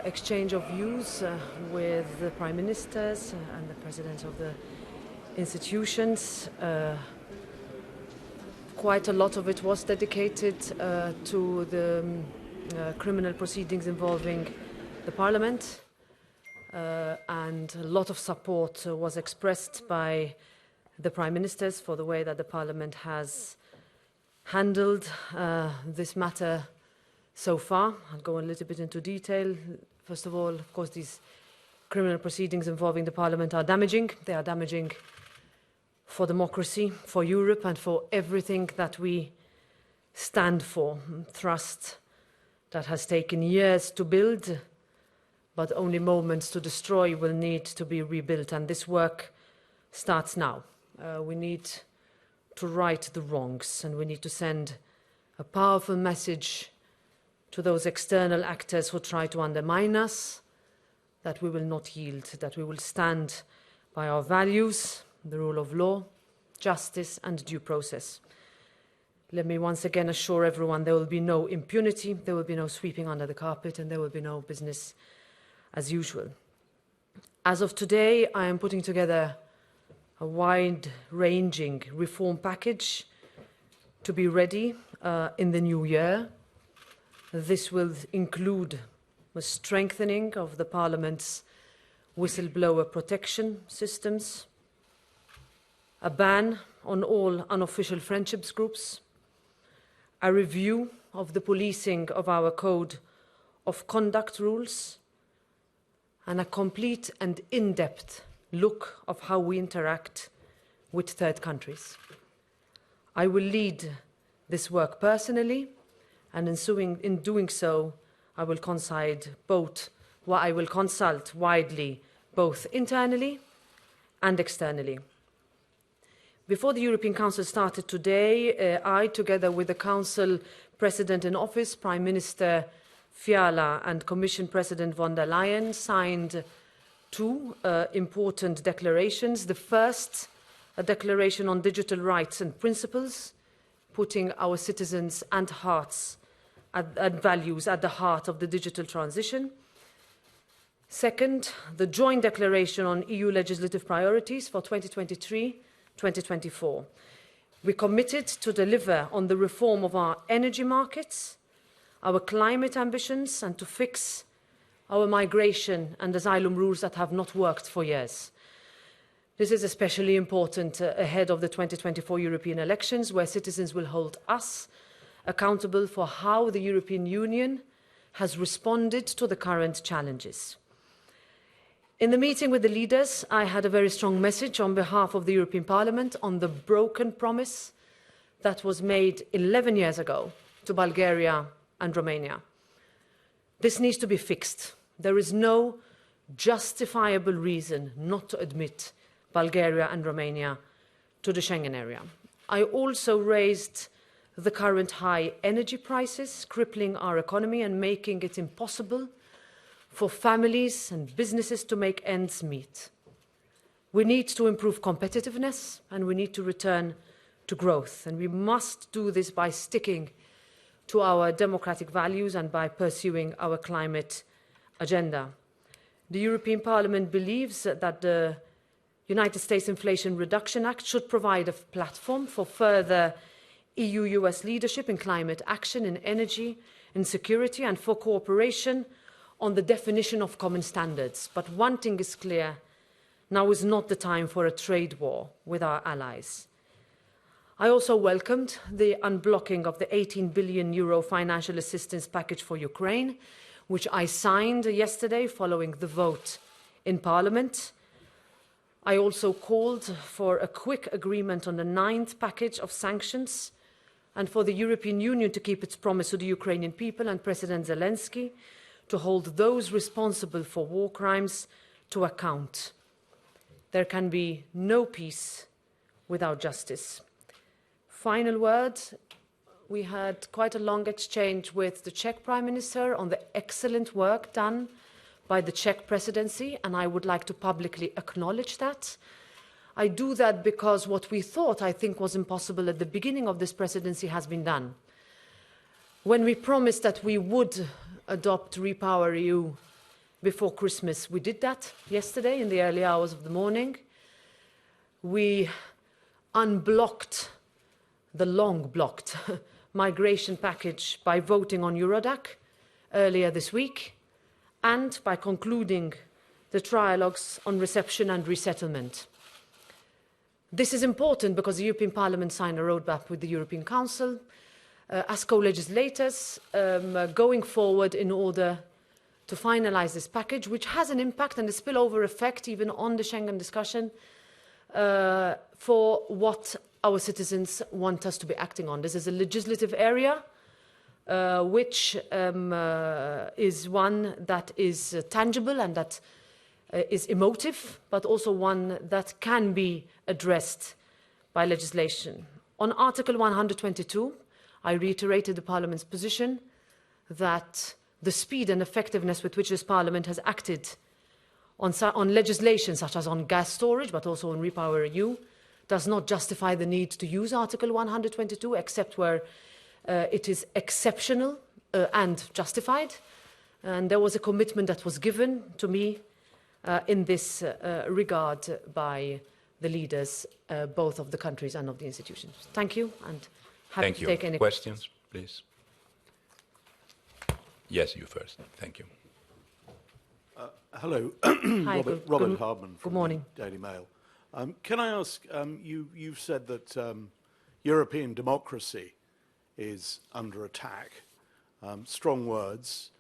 exchange of views with the Prime Ministers and the Presidents of the institutions. Quite a lot of it was dedicated to the criminal proceedings involving the Parliament, and a lot of support was expressed by the Prime Ministers for the way that the Parliament has handled this matter so far. I'll go a little bit into detail. First of all, of course, these criminal proceedings involving the Parliament are damaging. They are damaging for democracy, for Europe, and for everything that we stand for. Trust that has taken years to build, but only moments to destroy, will need to be rebuilt, and this work starts now. We need to right the wrongs, and we need to send a powerful message to those external actors who try to undermine us, that we will not yield, that we will stand by our values, the rule of law, justice and due process. Let me once again assure everyone there will be no impunity, there will be no sweeping under the carpet, and there will be no business as usual. As of today, I am putting together a wide-ranging reform package to be ready in the new year. This will include a strengthening of the Parliament's whistleblower protection systems, a ban on all unofficial friendships groups, a review of the policing of our code of conduct rules, and a complete and in-depth look of how we interact with third countries. I will lead this work personally, and in doing so, I will consult widely, both internally and externally. Before the European Council started today, I, together with the Council President in Office, Prime Minister Fiala, and Commission President von der Leyen, signed two important declarations. The first, a declaration on digital rights and principles, putting our citizens and values at the heart of the digital transition. Second, the joint declaration on EU legislative priorities for 2023-2024. We committed to deliver on the reform of our energy markets, our climate ambitions, and to fix our migration and asylum rules that have not worked for years. This is especially important ahead of the 2024 European elections, where citizens will hold us accountable for how the European Union has responded to the current challenges. In the meeting with the leaders, I had a very strong message on behalf of the European Parliament on the broken promise that was made 11 years ago to Bulgaria and Romania. This needs to be fixed. There is no justifiable reason not to admit Bulgaria and Romania to the Schengen area. I also raised the current high energy prices, crippling our economy and making it impossible for families and businesses to make ends meet. We need to improve competitiveness, and we need to return to growth. And we must do this by sticking to our democratic values and by pursuing our climate agenda. The European Parliament believes that the United States Inflation Reduction Act should provide a platform for further EU-US leadership in climate action, in energy, in security, and for cooperation on the definition of common standards. But one thing is clear: now is not the time for a trade war with our allies. I also welcomed the unblocking of the €18 billion financial assistance package for Ukraine, which I signed yesterday following the vote in Parliament. I also called for a quick agreement on the 9th package of sanctions, and for the European Union to keep its promise to the Ukrainian people and President Zelensky to hold those responsible for war crimes to account. There can be no peace without justice. Final word, we had quite a long exchange with the Czech Prime Minister on the excellent work done by the Czech presidency, and I would like to publicly acknowledge that. I do that because what we thought, I think, was impossible at the beginning of this presidency has been done. When we promised that we would adopt REPowerEU before Christmas. We did that yesterday in the early hours of the morning. We unblocked the long-blocked migration package by voting on Eurodac earlier this week and by concluding the trialogues on reception and resettlement. This is important because the European Parliament signed a roadmap with the European Council as co-legislators going forward in order to finalise this package, which has an impact and a spillover effect even on the Schengen discussion for what our citizens want us to be acting on. This is a legislative area which is one that is tangible and that is emotive, but also one that can be addressed by legislation. On Article 122, I reiterated the Parliament's position that the speed and effectiveness with which this Parliament has acted on legislation such as on gas storage, but also on REPowerEU, does not justify the need to use Article 122, except where it is exceptional and justified. And there was a commitment that was given to me in this regard by the leaders, both of the countries and of the institutions. Thank you, and happy to take any questions, please. Yes, you first. Thank you. Hello, Hi, Robert Hardman from good morning. The Daily Mail. Can I ask, you've said that European democracy is under attack. Strong words.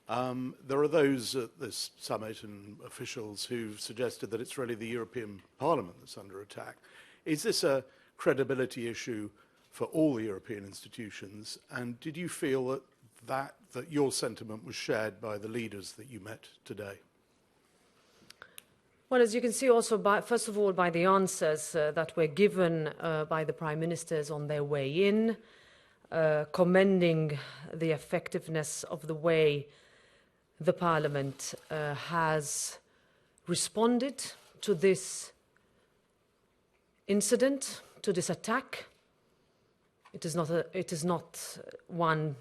There are those at this summit and officials who've suggested that it's really the European Parliament that's under attack. Is this a credibility issue for all the European institutions? And did you feel that your sentiment was shared by the leaders that you met today? Well, as you can see also, first of all, by the answers that were given by the Prime Ministers on their way in, commending the effectiveness of the way the Parliament has responded to this incident, to this attack. It is not one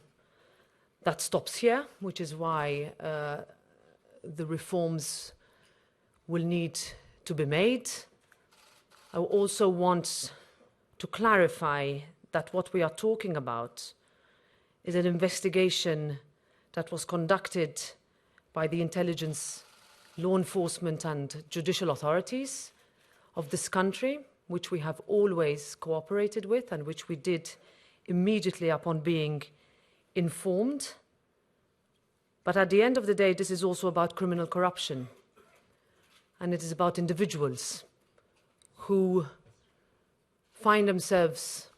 that stops here, which is why the reforms will need to be made. I also want to clarify that what we are talking about is an investigation that was conducted by the intelligence, law enforcement and judicial authorities of this country, which we have always cooperated with and which we did immediately upon being informed. But at the end of the day, this is also about criminal corruption. And it is about individuals who find themselves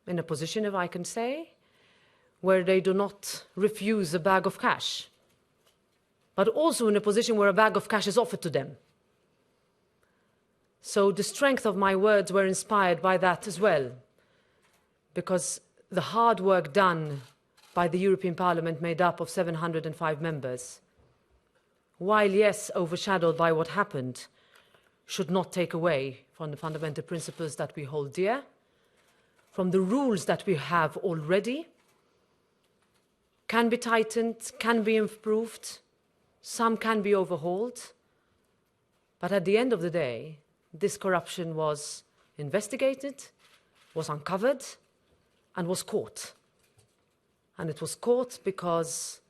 in a position, if I can say, where they do not refuse a bag of cash, but also in a position where a bag of cash is offered to them. So the strength of my words were inspired by that as well, because the hard work done by the European Parliament, made up of 705 members, while yes, overshadowed by what happened, should not take away from the fundamental principles that we hold dear, from the rules that we have already, can be tightened, can be improved, some can be overhauled. But at the end of the day, this corruption was investigated, was uncovered, and was caught. And it was caught because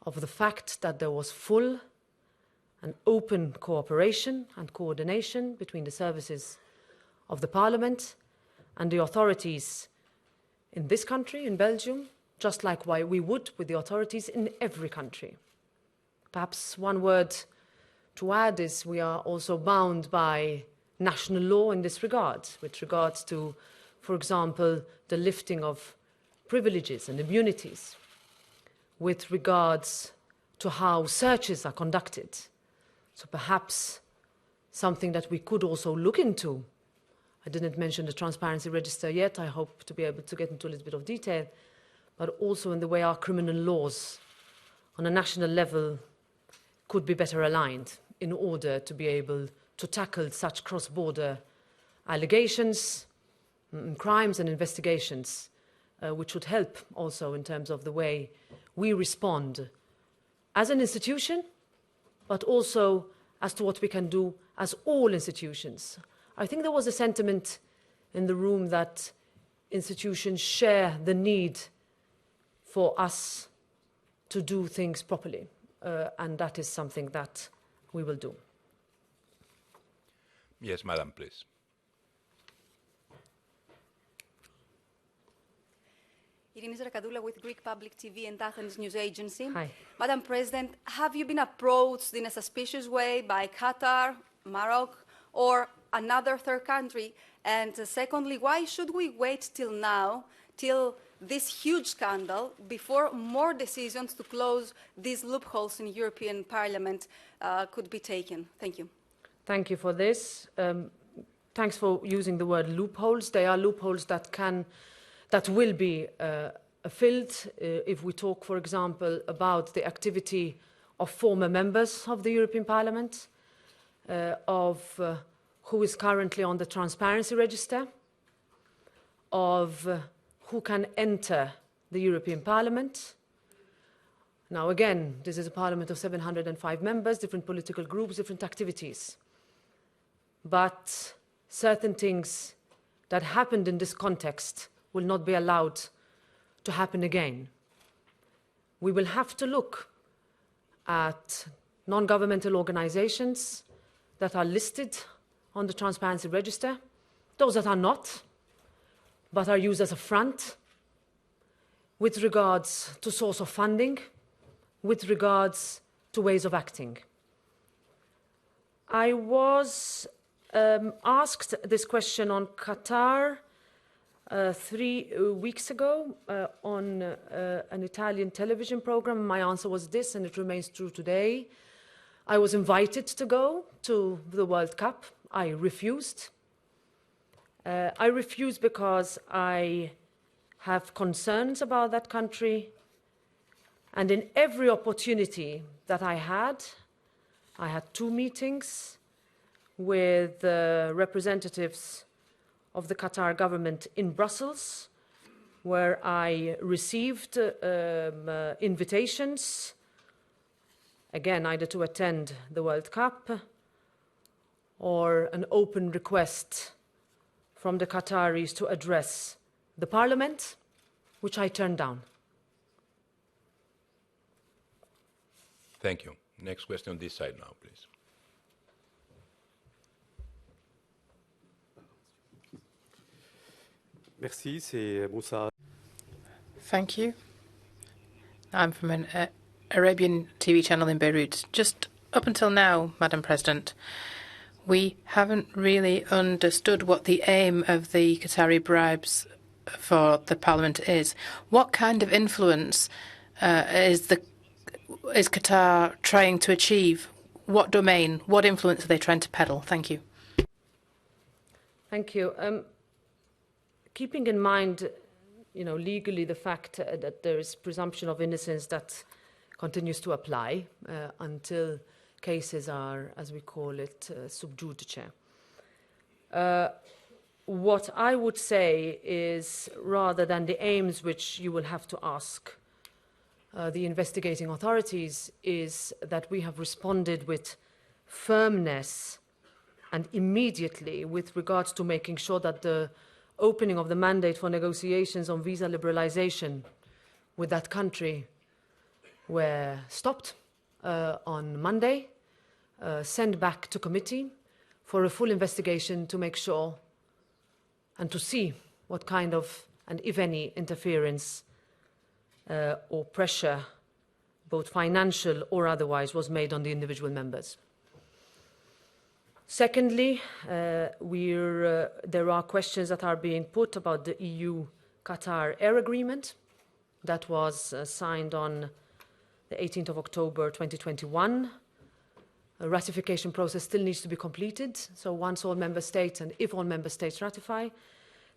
of the fact that there was full and open cooperation and coordination between the services of the Parliament and the authorities in this country, in Belgium, just like we would with the authorities in every country. Perhaps one word to add is we are also bound by national law in this regard, with regards to, for example, the lifting of privileges and immunities, with regards to how searches are conducted. So perhaps something that we could also look into. I didn't mention the transparency register yet. I hope to be able to get into a little bit of detail, but also in the way our criminal laws on a national level could be better aligned in order to be able to tackle such cross-border allegations, crimes and investigations, which would help also in terms of the way we respond as an institution, but also as to what we can do as all institutions. I think there was a sentiment in the room that institutions share the need for us to do things properly, and that is something that we will do. Yes, madam, please. Irini Zerakadoula with Greek Public TV and Athens News Agency. Hi. Madam President, have you been approached in a suspicious way by Qatar, Morocco, or another third country? And secondly, why should we wait till now, till this huge scandal, before more decisions to close these loopholes in European Parliament could be taken? Thank you. Thank you for this. Thanks for using the word loopholes. They are loopholes that will be filled if we talk, for example, about the activity of former members of the European Parliament, of who is currently on the transparency register, of who can enter the European Parliament. Now, again, this is a parliament of 705 members, different political groups, different activities. But certain things that happened in this context will not be allowed to happen again. We will have to look at non-governmental organizations that are listed on the transparency register, those that are not, but are used as a front with regards to source of funding, with regards to ways of acting. I was asked this question on Qatar 3 weeks ago on an Italian television program. My answer was this, and it remains true today. I was invited to go to the World Cup. I refused. I refused because I have concerns about that country. And in every opportunity that I had 2 meetings with representatives of the Qatar government in Brussels, where I received invitations, again, either to attend the World Cup or an open request from the Qataris to address the parliament, which I turned down. Thank you. Next question on this side now, please. Merci, c'est Moussa. Thank you. I'm from an Arabian TV channel in Beirut. Just up until now, Madam President, we haven't really understood what the aim of the Qatari bribes for the Parliament is. What kind of influence is Qatar trying to achieve? What domain? What influence are they trying to peddle? Thank you. Thank you. Keeping in mind, legally the fact that there is presumption of innocence that continues to apply until cases are, as we call it, sub judice. What I would say is, rather than the aims which you will have to ask the investigating authorities, is that we have responded with firmness and immediately with regards to making sure that the opening of the mandate for negotiations on visa liberalization with that country were stopped on Monday, sent back to committee for a full investigation to make sure and to see what kind of, and if any, interference or pressure, both financial or otherwise, was made on the individual members. Secondly, there are questions that are being put about the EU-Qatar Air Agreement that was signed on the 18th of October 2021. A ratification process still needs to be completed. So once all member states, and if all member states ratify,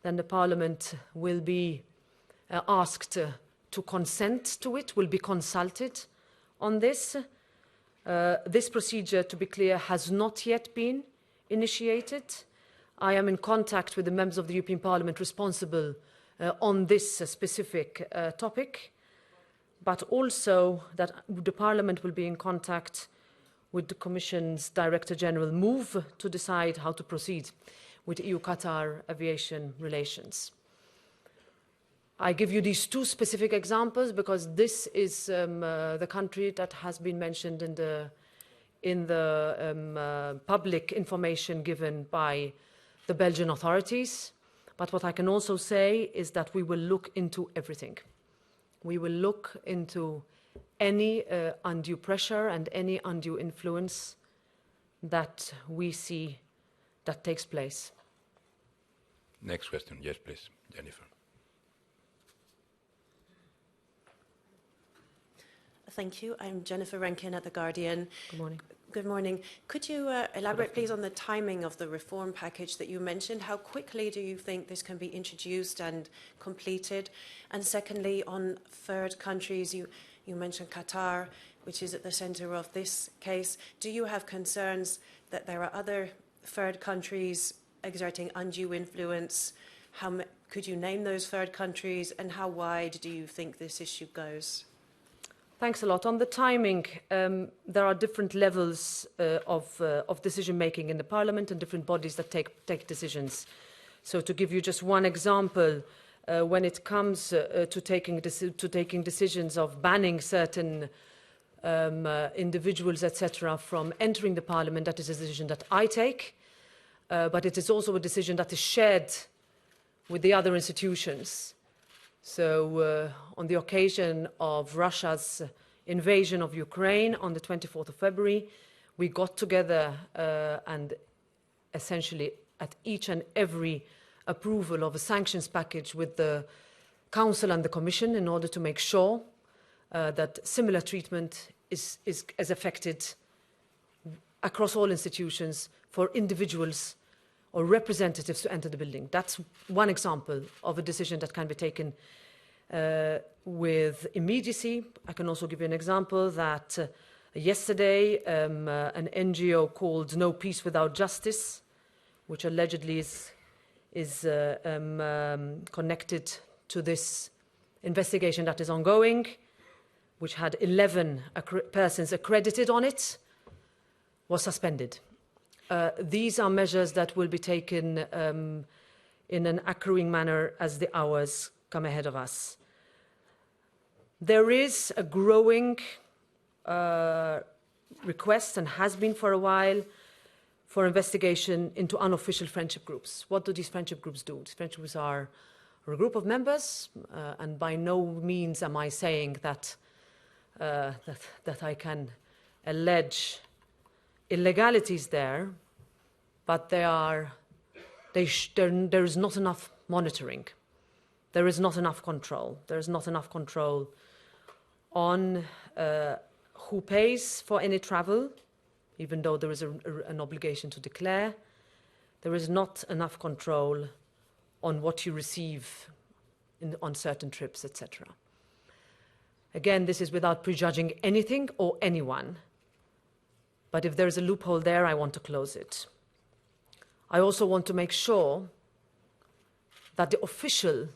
then the Parliament will be asked to consent to it, will be consulted on this. This procedure, to be clear, has not yet been initiated. I am in contact with the members of the European Parliament responsible on this specific topic, but also that the Parliament will be in contact would the Commission's Director General move to decide how to proceed with EU-Qatar aviation relations. I give you these two specific examples because this is the country that has been mentioned in the public information given by the Belgian authorities. But what I can also say is that we will look into everything. We will look into any undue pressure and any undue influence that we see that takes place. Next question. Yes, please, Jennifer. Thank you. I'm Jennifer Rankin at The Guardian. Good morning. Good morning. Could you elaborate, please, on the timing of the reform package that you mentioned? How quickly do you think this can be introduced and completed? And secondly, on third countries, you mentioned Qatar, which is at the centre of this case. Do you have concerns that there are other third countries exerting undue influence? Could you name those third countries, and how wide do you think this issue goes? Thanks a lot. On the timing, there are different levels of decision-making in the Parliament and different bodies that take decisions. So to give you just one example, when it comes to taking decisions of banning certain individuals, etc., from entering the Parliament, that is a decision that I take, but it is also a decision that is shared with the other institutions. So on the occasion of Russia's invasion of Ukraine on the 24th of February, we got together and essentially at each and every approval of a sanctions package with the Council and the Commission in order to make sure that similar treatment is affected across all institutions for individuals or representatives to enter the building. That's one example of a decision that can be taken with immediacy. I can also give you an example that yesterday an NGO called No Peace Without Justice, which allegedly is connected to this investigation that is ongoing, which had 11 persons accredited on it, was suspended. These are measures that will be taken in an accruing manner as the hours come ahead of us. There is a growing request, and has been for a while, for investigation into unofficial friendship groups. What do these friendship groups do? These friendship groups are a group of members, and by no means am I saying that I can allege illegalities there, but there is not enough monitoring. There is not enough control. There is not enough control on who pays for any travel, even though there is an obligation to declare. There is not enough control on what you receive on certain trips, etc. Again, this is without prejudging anything or anyone. But if there is a loophole there, I want to close it. I also want to make sure that the official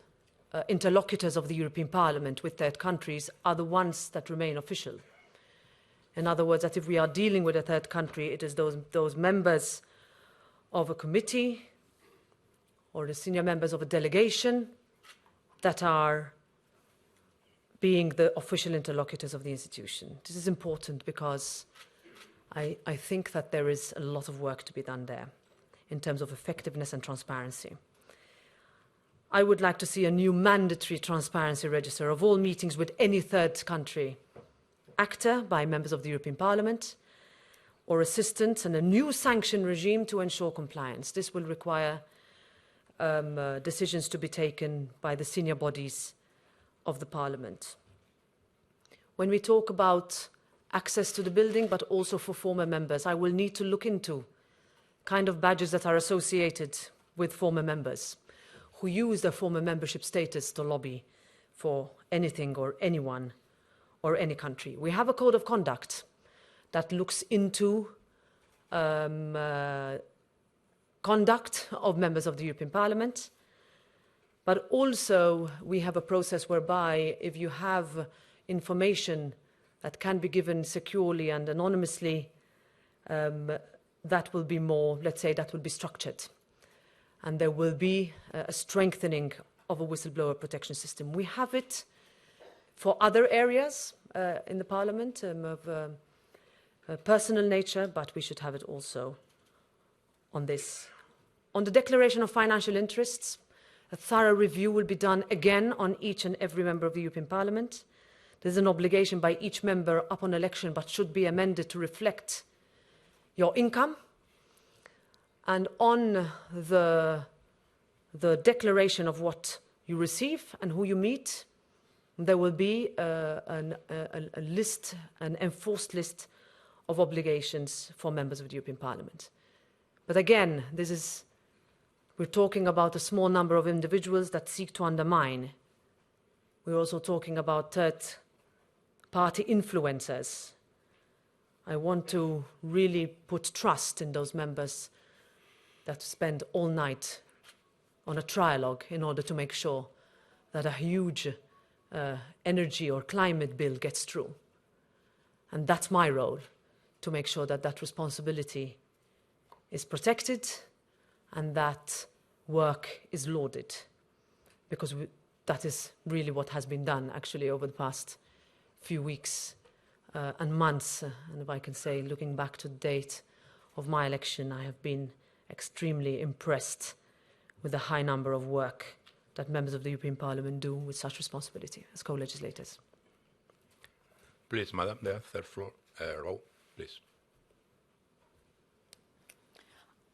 interlocutors of the European Parliament with third countries are the ones that remain official. In other words, that if we are dealing with a third country, it is those members of a committee or the senior members of a delegation that are being the official interlocutors of the institution. This is important because I think that there is a lot of work to be done there in terms of effectiveness and transparency. I would like to see a new mandatory transparency register of all meetings with any third country actor by members of the European Parliament or assistants, and a new sanction regime to ensure compliance. This will require decisions to be taken by the senior bodies of the Parliament. When we talk about access to the building, but also for former members, I will need to look into kind of badges that are associated with former members who use their former membership status to lobby for anything or anyone or any country. We have a code of conduct that looks into conduct of members of the European Parliament, but also we have a process whereby if you have information that can be given securely and anonymously that will be more, let's say, that will be structured. And there will be a strengthening of a whistleblower protection system. We have it for other areas in the Parliament of a personal nature, but we should have it also on this. On the declaration of financial interests, a thorough review will be done again on each and every member of the European Parliament. There's an obligation by each member upon election, but should be amended to reflect your income. And on the declaration of what you receive and who you meet, there will be a list, an enforced list of obligations for members of the European Parliament. But again, we're talking about a small number of individuals that seek to undermine. We're also talking about third-party influencers. I want to really put trust in those members that spend all night on a trialogue in order to make sure that a huge energy or climate bill gets through. And that's my role, to make sure that that responsibility is protected and that work is lauded, because that is really what has been done actually over the past few weeks and months. And if I can say, looking back to the date of my election, I have been extremely impressed with the high number of work that members of the European Parliament do with such responsibility as co-legislators. Please, Madam, the third floor, row, please.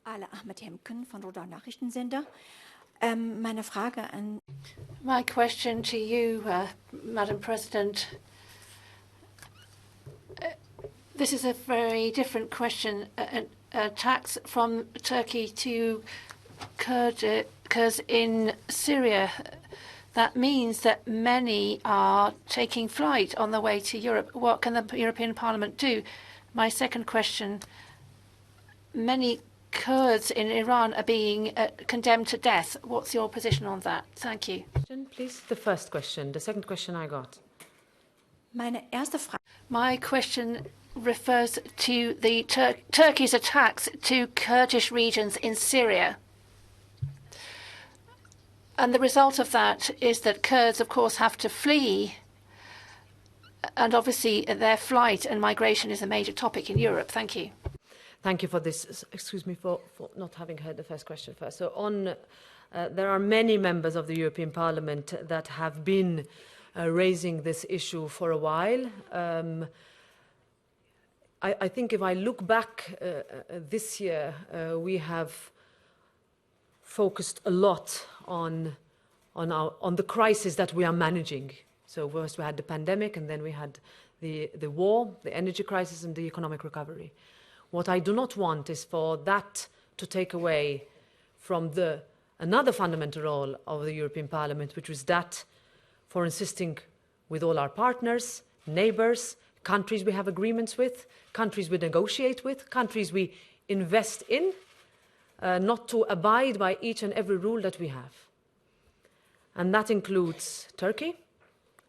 Ala Ahmed Hemken von Roda Nachrichtensender. Meine Frage an... My question to you, Madam President. This is a very different question. Attacks from Turkey to Kurds in Syria. That means that many are taking flight on the way to Europe. What can the European Parliament do? My second question. Many Kurds in Iran are being condemned to death. What's your position on that? Thank you. Please, the first question. The second question I got. My question refers to the Turkey's attacks to Kurdish regions in Syria. And the result of that is that Kurds, of course, have to flee. And obviously, their flight and migration is a major topic in Europe. Thank you. Thank you for this. Excuse me for not having heard the first question first. So there are many members of the European Parliament that have been raising this issue for a while. I think if I look back this year, we have focused a lot on the crisis that we are managing. So first we had the pandemic, and then we had the war, the energy crisis, and the economic recovery. What I do not want is for that to take away from another fundamental role of the European Parliament, which was that for insisting with all our partners, neighbours, countries we have agreements with, countries we negotiate with, countries we invest in, not to abide by each and every rule that we have. And that includes Turkey,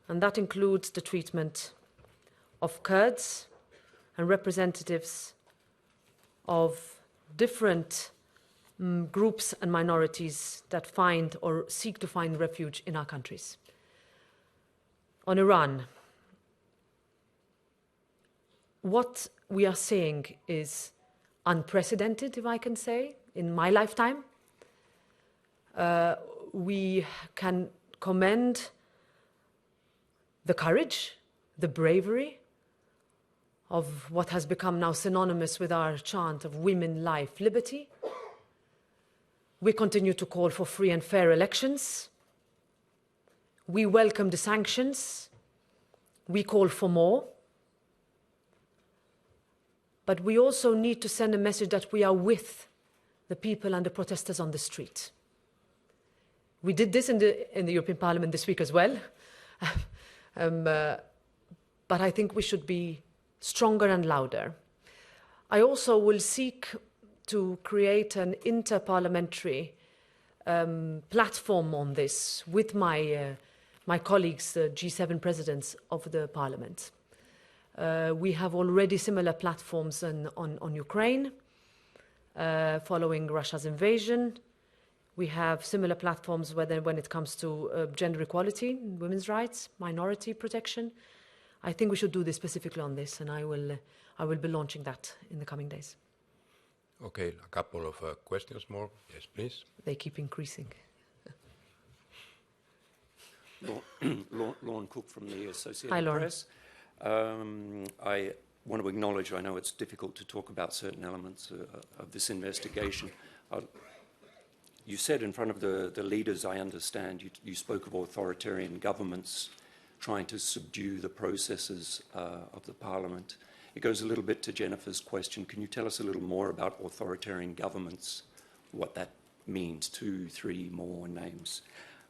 and that includes the treatment of Kurds and representatives of different groups and minorities that find or seek to find refuge in our countries. On Iran, what we are seeing is unprecedented, if I can say, in my lifetime. We can commend the courage, the bravery of what has become now synonymous with our chant of women, life, liberty. We continue to call for free and fair elections. We welcome the sanctions. We call for more. But we also need to send a message that we are with the people and the protesters on the street. We did this in the European Parliament this week as well. But I think we should be stronger and louder. I also will seek to create an interparliamentary platform on this with my colleagues, the G7 presidents of the Parliament. We have already similar platforms on Ukraine, following Russia's invasion. We have similar platforms when it comes to gender equality, women's rights, minority protection. I think we should do this specifically on this, and I will be launching that in the coming days. Okay, a couple of questions more. Yes, please. They keep increasing. Lorne Cook from the Associated Hi, Lorne. Press. I want to acknowledge, I know it's difficult to talk about certain elements of this investigation. You said in front of the leaders, I understand, you spoke of authoritarian governments trying to subdue the processes of the parliament. It goes a little bit to Jennifer's question. Can you tell us a little more about authoritarian governments, what that means, 2, 3 more names?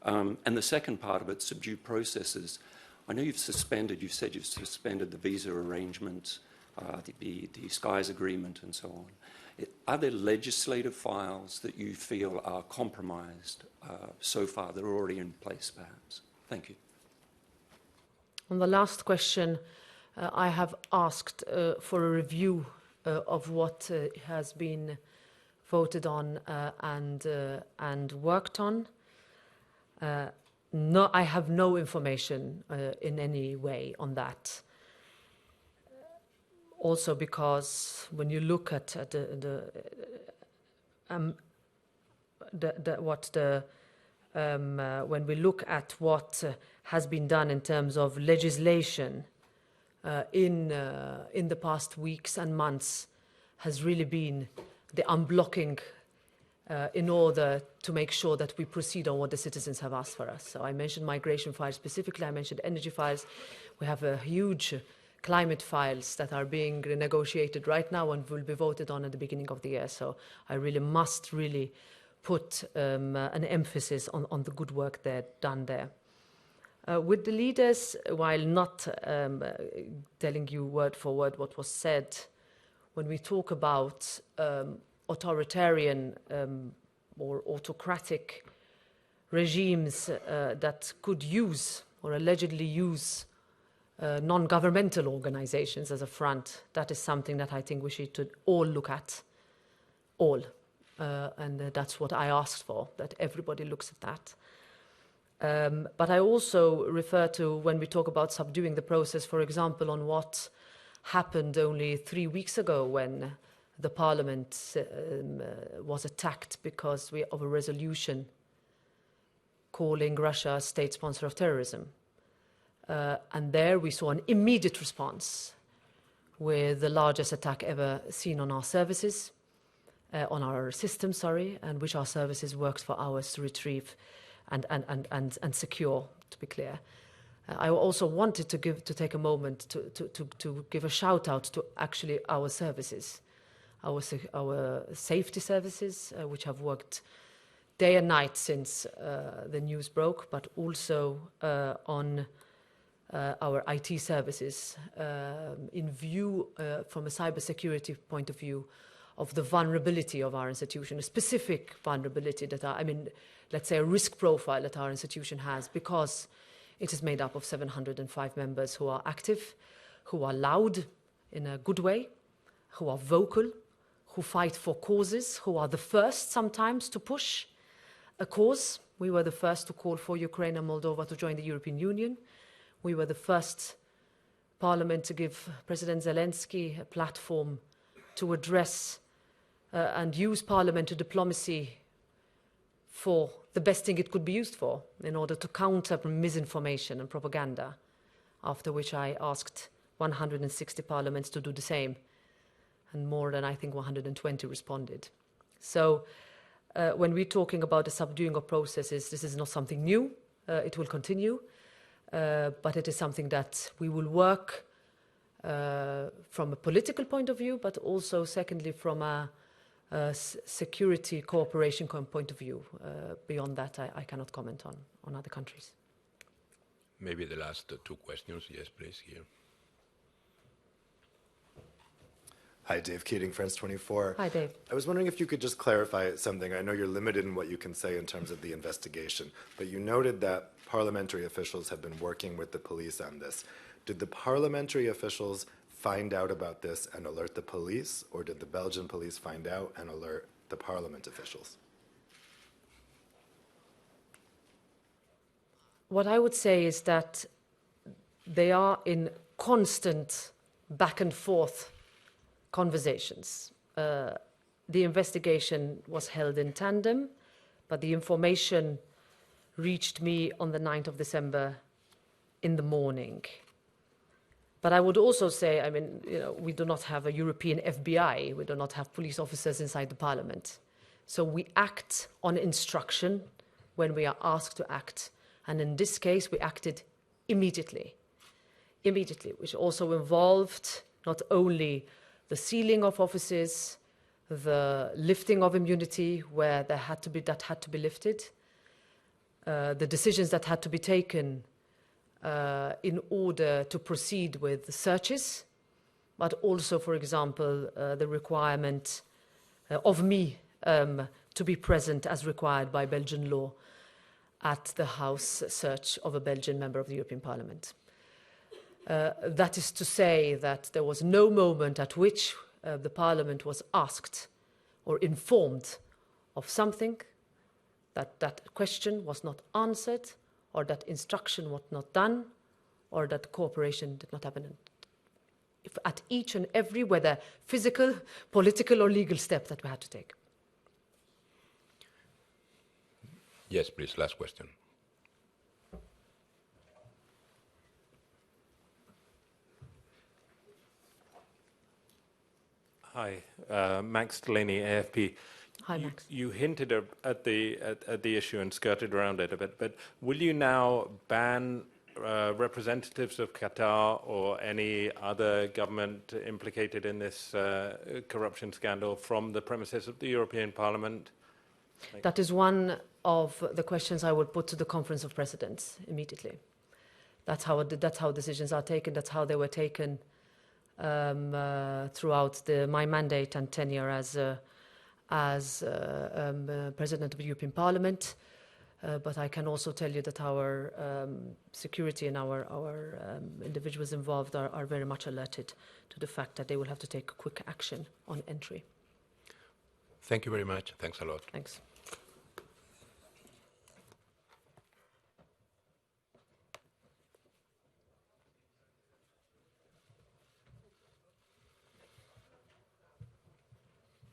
And the second part of it, subdue processes. I know you've said you've suspended the visa arrangement, the Skies agreement and so on. Are there legislative files that you feel are compromised so far that are already in place, perhaps? Thank you. On the last question, I have asked for a review of what has been voted on and worked on. No, I have no information in any way on that. Also, because when you look at when we look at what has been done in terms of legislation in the past weeks and months, has really been the unblocking in order to make sure that we proceed on what the citizens have asked for us. So I mentioned migration files specifically, I mentioned energy files. We have a huge climate files that are being renegotiated right now and will be voted on at the beginning of the year. So I really must put an emphasis on the good work done there. With the leaders, while not telling you word for word what was said, when we talk about authoritarian or autocratic regimes that could use or allegedly use non-governmental organizations as a front, that is something that I think we should all look at, and that's what I asked for, that everybody looks at that. But I also refer to, when we talk about subduing the process, for example, on what happened only 3 weeks ago when the parliament was attacked because of a resolution calling Russia a state sponsor of terrorism. And there we saw an immediate response with the largest attack ever seen on our services, on our system, and which our services worked for hours to retrieve and secure, to be clear. I also wanted to take a moment to give a shout out to actually our services, our safety services, which have worked day and night since the news broke, but also on our IT services in view, from a cybersecurity point of view, of the vulnerability of our institution, a specific vulnerability let's say a risk profile that our institution has, because it is made up of 705 members who are active, who are loud in a good way, who are vocal, who fight for causes, who are the first sometimes to push a cause. We were the first to call for Ukraine and Moldova to join the European Union. We were the first parliament to give President Zelensky a platform to address and use parliamentary diplomacy for the best thing it could be used for, in order to counter misinformation and propaganda, after which I asked 160 parliaments to do the same, and more than, I think, 120 responded. So when we're talking about the subduing of processes, this is not something new. It will continue. But it is something that we will work from a political point of view, but also, secondly, from a security cooperation point of view. Beyond that, I cannot comment on other countries. Maybe the last 2 questions. Yes, please, here. Hi, Dave Keating, France 24. Hi, Dave. I was wondering if you could just clarify something. I know you're limited in what you can say in terms of the investigation, but you noted that parliamentary officials have been working with the police on this. Did the parliamentary officials find out about this and alert the police, or did the Belgian police find out and alert the parliament officials? What I would say is that they are in constant back and forth conversations. The investigation was held in tandem, but the information reached me on the 9th of December in the morning. But I would also say, I mean, we do not have a European FBI. We do not have police officers inside the Parliament. So we act on instruction when we are asked to act. And in this case, we acted immediately, which also involved not only the sealing of offices, the lifting of immunity where that had to be lifted, the decisions that had to be taken in order to proceed with the searches, but also, for example, the requirement of me to be present as required by Belgian law at the house search of a Belgian member of the European Parliament. That is to say that there was no moment at which the Parliament was asked or informed of something, that question was not answered, or that instruction was not done, or that cooperation did not happen at each and every, whether physical, political, or legal step that we had to take. Yes, please, last question. Hi, Max Delaney, AFP. Hi, Max. You hinted at the issue and skirted around it a bit, but will you now ban representatives of Qatar or any other government implicated in this corruption scandal from the premises of the European Parliament? That is one of the questions I would put to the Conference of Presidents immediately. That's how decisions are taken. That's how they were taken throughout my mandate and tenure as President of the European Parliament. But I can also tell you that our security and our individuals involved are very much alerted to the fact that they will have to take quick action on entry. Thank you very much. Thanks a lot. Thanks.